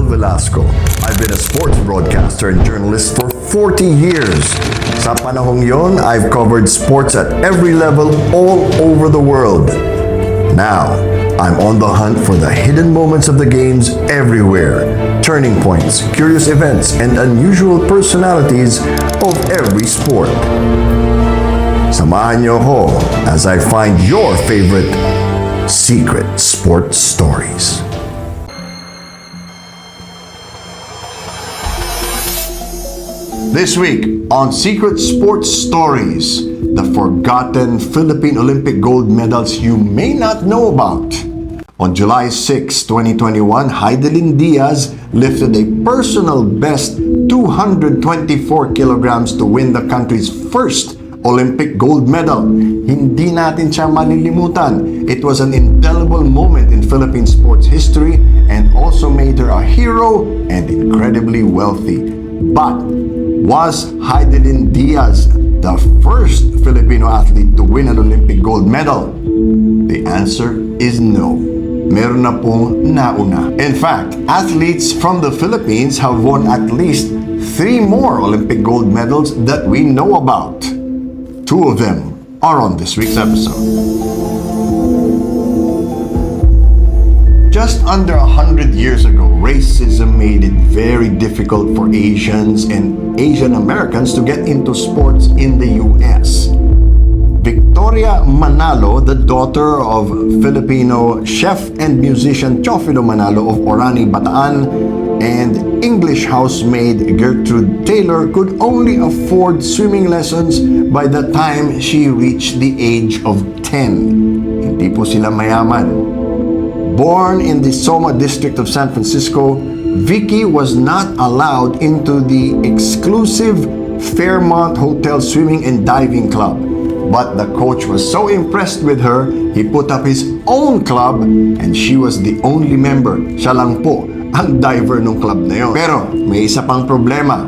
Velasco. I've been a sports broadcaster and journalist for 40 years. Sa panahong yon, I've covered sports at every level all over the world. Now, I'm on the hunt for the hidden moments of the games everywhere, turning points, curious events, and unusual personalities of every sport. Samahan niyo ako as I find your favorite secret sports stories. This week on Secret Sports Stories, the forgotten Philippine Olympic gold medals you may not know about. On July 6, 2021, Hidilyn Diaz lifted a personal best 224 kilograms to win the country's first Olympic gold medal. Hindi natin siya malilimutan. It was an indelible moment in Philippine sports history and also made her a hero and incredibly wealthy. But was Hidilyn Diaz the first Filipino athlete to win an Olympic gold medal? The answer is no. Meron na pong nauna. In fact, athletes from the Philippines have won at least 3 more Olympic gold medals that we know about. 2 of them are on this week's episode. Just under 100 years ago, racism made it very difficult for Asians and Asian Americans to get into sports in the US. Victoria Manalo, the daughter of Filipino chef and musician Teofilo Manalo of Orani, Bataan, and English housemaid Gertrude Taylor, could only afford swimming lessons by the time she reached the age of 10. Hindi po sila mayaman. Born in the Soma district of San Francisco, Vicky was not allowed into the exclusive Fairmont Hotel Swimming and Diving Club. But the coach was so impressed with her, he put up his own club and she was the only member. Siya lang po ang diver ng club na yun. Pero may isa pang problema.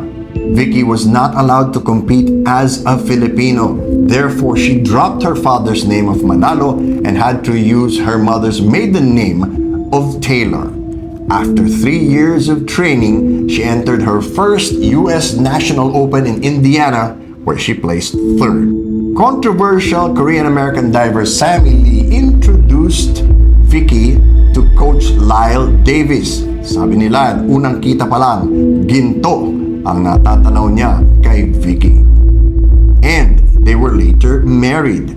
Vicky was not allowed to compete as a Filipino. Therefore, she dropped her father's name of Manalo and had to use her mother's maiden name of Taylor. After 3 years of training, she entered her first U.S. National Open in Indiana, where she placed 3rd. Controversial Korean-American diver Sammy Lee introduced Vicky to Coach Lyle Davis. Sabi nila, unang kita pa lang, ginto ang natatanaw niya kay Vicky. And they were later married.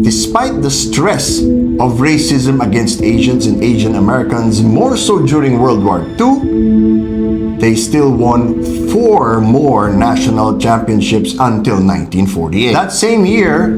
Despite the stress of racism against Asians and Asian Americans, more so during World War II, they still won 4 more national championships until 1948. That same year,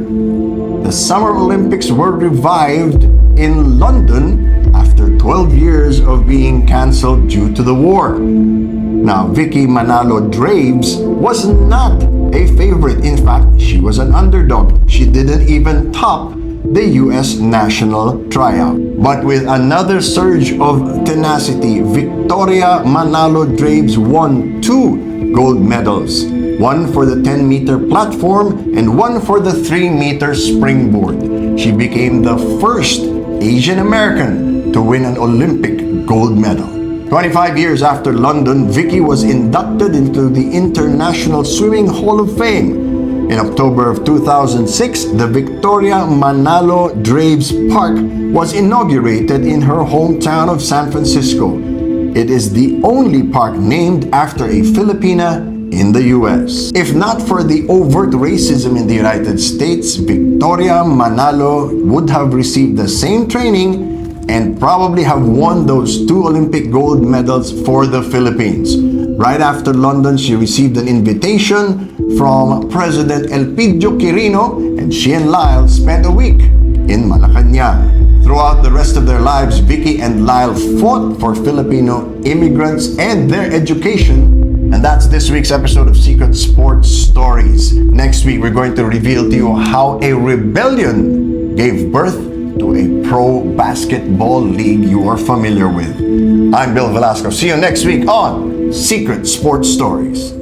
the Summer Olympics were revived in London after 12 years of being cancelled due to the war. Now, Vicky Manalo Draves was not a favorite. In fact, she was an underdog. She didn't even top the U.S. national tryout. But with another surge of tenacity, Victoria Manalo Draves won 2 gold medals. One for the 10-meter platform and one for the 3-meter springboard. She became the first Asian American to win an Olympic gold medal. 25 years after London, Vicky was inducted into the International Swimming Hall of Fame. In October of 2006, the Victoria Manalo Draves Park was inaugurated in her hometown of San Francisco. It is the only park named after a Filipina in the US. If not for the overt racism in the United States, Victoria Manalo would have received the same training and probably have won those 2 Olympic gold medals for the Philippines. Right after London, she received an invitation from President Elpidio Quirino, and she and Lyle spent a week in Malacanang. Throughout the rest of their lives, Vicky and Lyle fought for Filipino immigrants and their education. And that's this week's episode of Secret Sports Stories. Next week, we're going to reveal to you how a rebellion gave birth to a pro basketball league you are familiar with. I'm Bill Velasco. See you next week on Secret Sports Stories.